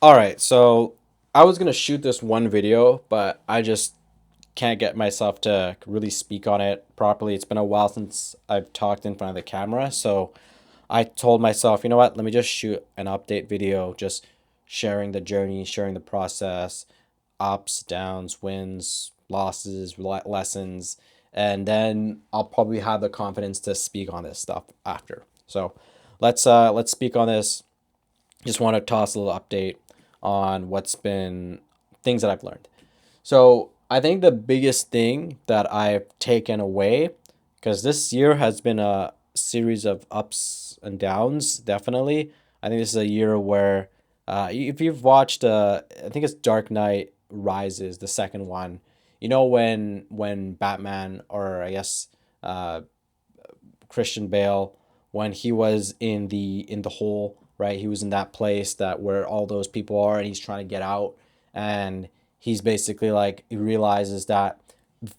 All right, so I was gonna shoot this one video, but I just can't get myself to really speak on it properly. It's been a while since I've talked in front of the camera, so I told myself, you know what, let me just shoot an update video, just sharing the journey, sharing the process, ups, downs, wins, losses, lessons, and then I'll probably have the confidence to speak on this stuff after. So let's speak on this. Just want to toss a little update on what's been things that I've learned. So I think the biggest thing that I've taken away, because this year has been a series of ups and downs, definitely. I think this is a year where, if you've watched, I think it's Dark Knight Rises, the second one. You know when Batman, or I guess uh, Christian Bale, when he was in the hole, right? He was in that place that where all those people are, and he's trying to get out, and he's basically like he realizes that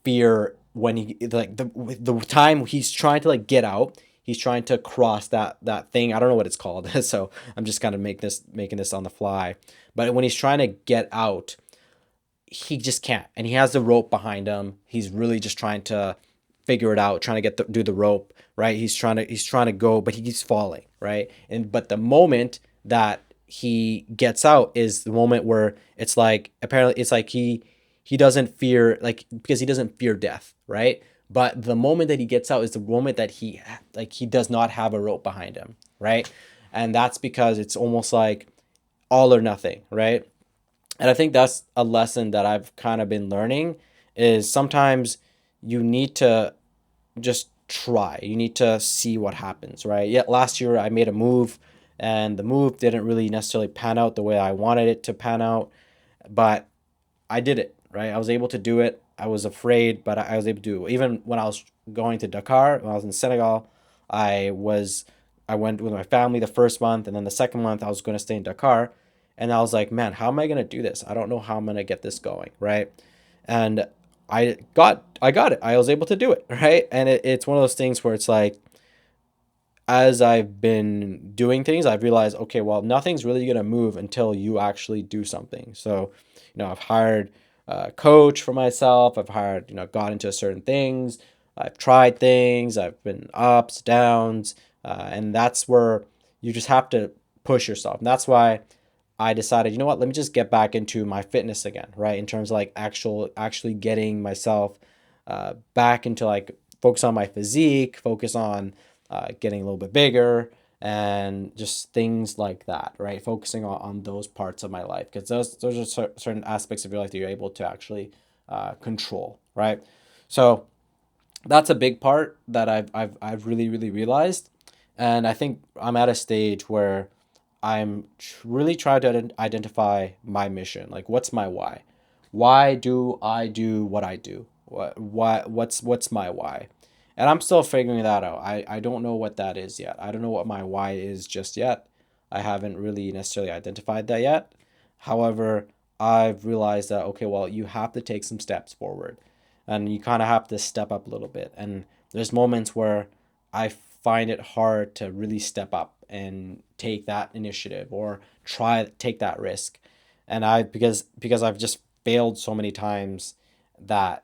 fear when he like the time he's trying to like get out, he's trying to cross that thing. I don't know what it's called, so I'm just kind of making this on the fly. But when he's trying to get out, he just can't, and he has the rope behind him. He's really just trying to figure it out, trying to do the rope, right? He's trying to go, but he keeps falling, right? And but the moment that he gets out is the moment where it's like apparently it's like he doesn't fear, like, because he doesn't fear death, right? But the moment that he gets out is the moment that he does not have a rope behind him, right? And that's because it's almost like all or nothing, right? And I think that's a lesson that I've kind of been learning is sometimes you need to just try. You need to see what happens, right? Yet last year I made a move, and the move didn't really necessarily pan out the way I wanted it to pan out, but I did it, right? I was able to do it. I was afraid, but I was able to do it. Even when I was going to Dakar, when I was in Senegal, I was I went with my family the first month, and then the second month I was going to stay in Dakar, and I was like, man, how am I going to do this? I don't know how I'm going to get this going, right? And I got it. I was able to do it, right? And it's one of those things where it's like, as I've been doing things, I've realized, okay, well, nothing's really gonna move until you actually do something. So, I've hired a coach for myself. I've hired, got into certain things. I've tried things. I've been ups, downs, and that's where you just have to push yourself. And that's why I decided, you know what, let me just get back into my fitness again, right? In terms of like actually getting myself back into like focus on my physique, focus on getting a little bit bigger, and just things like that, right? Focusing on those parts of my life, because those are certain aspects of your life that you're able to actually control, right? So that's a big part that I've really really realized, and I think I'm at a stage where I'm really trying to identify my mission. Like, what's my why? Why do I do what I do? What's my why? And I'm still figuring that out. I don't know what that is yet. I don't know what my why is just yet. I haven't really necessarily identified that yet. However, I've realized that, okay, well, you have to take some steps forward, and you kind of have to step up a little bit. And there's moments where I find it hard to really step up and take that initiative or try take that risk. And I because I've just failed so many times, that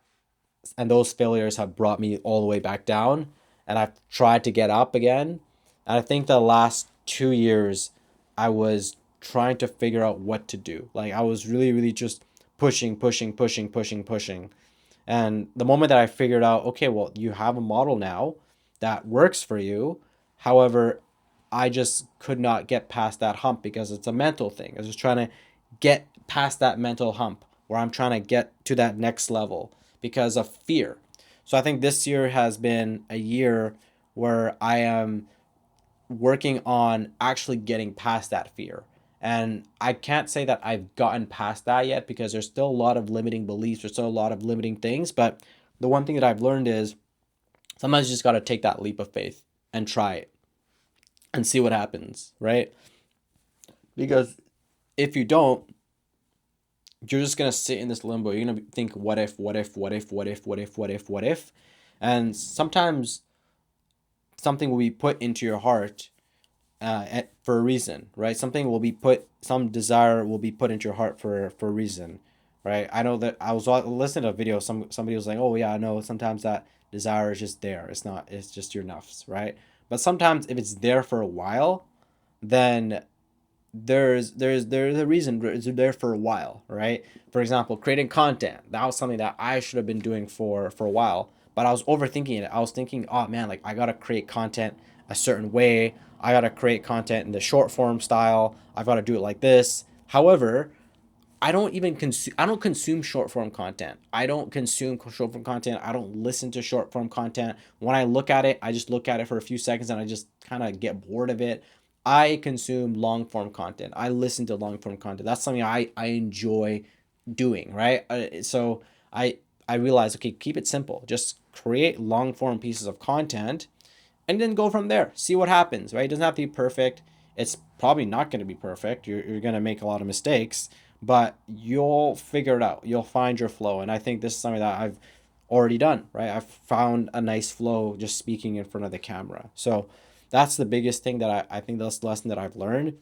and those failures have brought me all the way back down, and I've tried to get up again. And I think the last 2 years I was trying to figure out what to do. Like, I was really really just pushing pushing pushing pushing pushing. And the moment that I figured out, okay, well, you have a model now that works for you. However, I just could not get past that hump because it's a mental thing. I was just trying to get past that mental hump where I'm trying to get to that next level because of fear. So I think this year has been a year where I am working on actually getting past that fear. And I can't say that I've gotten past that yet because there's still a lot of limiting beliefs, there's still a lot of limiting things. But the one thing that I've learned is sometimes you just got to take that leap of faith and try it and see what happens, right? Because if you don't, you're just going to sit in this limbo. You're going to think, what if, what if, what if, what if, what if, what if, what if? And sometimes something will be put into your heart, for a reason, right? Something will be put, some desire will be put into your heart for a reason, right? I know that I was listening to a video. Somebody was like, "Oh yeah, I know. Sometimes that desire is just there. It's not. It's just your nafs, right? But sometimes if it's there for a while, then there's a reason it's there for a while, right? For example, creating content. That was something that I should have been doing for a while, but I was overthinking it. I was thinking, oh man, like I gotta create content a certain way. I gotta create content in the short form style. I've got to do it like this. However, I don't consume short form content. I don't consume short form content. I don't listen to short form content. When I look at it, I just look at it for a few seconds and I just kind of get bored of it. I consume long form content. I listen to long form content. That's something I enjoy doing, right? So I realized, okay, keep it simple. Just create long form pieces of content and then go from there. See what happens, right? It doesn't have to be perfect. It's probably not going to be perfect. You're going to make a lot of mistakes, but you'll figure it out. You'll find your flow. And I think this is something that I've already done, right? I've found a nice flow just speaking in front of the camera. So that's the biggest thing that I think that's the lesson that I've learned.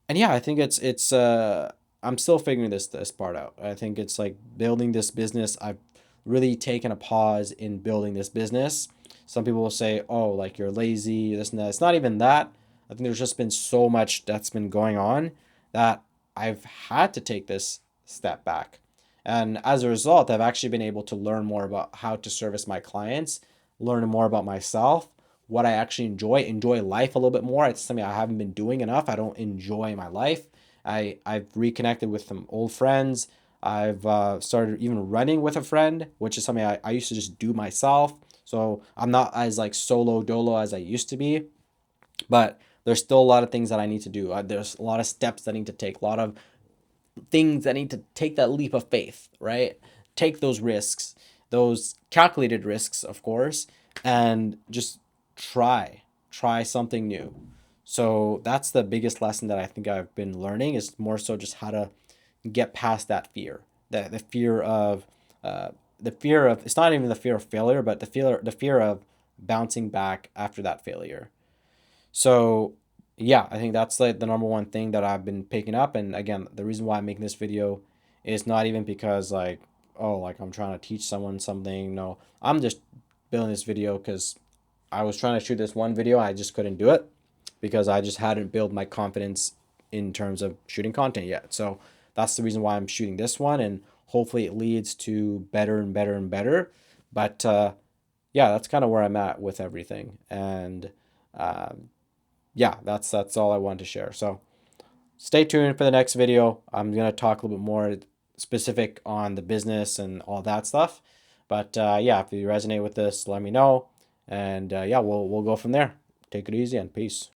And yeah, I think it's I'm still figuring this part out. I think it's like building this business. I've really taken a pause in building this business. Some people will say, "Oh, like you're lazy, this and that." It's not even that. I think there's just been so much that's been going on that I've had to take this step back. And as a result, I've actually been able to learn more about how to service my clients, learn more about myself, what I actually enjoy life a little bit more. It's something I haven't been doing enough. I don't enjoy my life. I've reconnected with some old friends. I've started even running with a friend, which is something I used to just do myself. So I'm not as like solo dolo as I used to be, but there's still a lot of things that I need to do. There's a lot of steps that I need to take, a lot of things that need to take that leap of faith, right? Take those risks, those calculated risks, of course, and just try something new. So that's the biggest lesson that I think I've been learning is more so just how to get past that fear, the fear of it's not even the fear of failure, but the fear of bouncing back after that failure. So yeah, I think that's like the number one thing that I've been picking up. And again, the reason why I'm making this video is not even because like, oh, like I'm trying to teach someone something. No, I'm just building this video because I was trying to shoot this one video. I just couldn't do it because I just hadn't built my confidence in terms of shooting content yet. So that's the reason why I'm shooting this one. And hopefully it leads to better and better and better. But yeah, that's kind of where I'm at with everything. And um, yeah, that's all I wanted to share. So stay tuned for the next video. I'm gonna talk a little bit more specific on the business and all that stuff. But yeah, if you resonate with this, let me know. And yeah, we'll go from there. Take it easy and peace.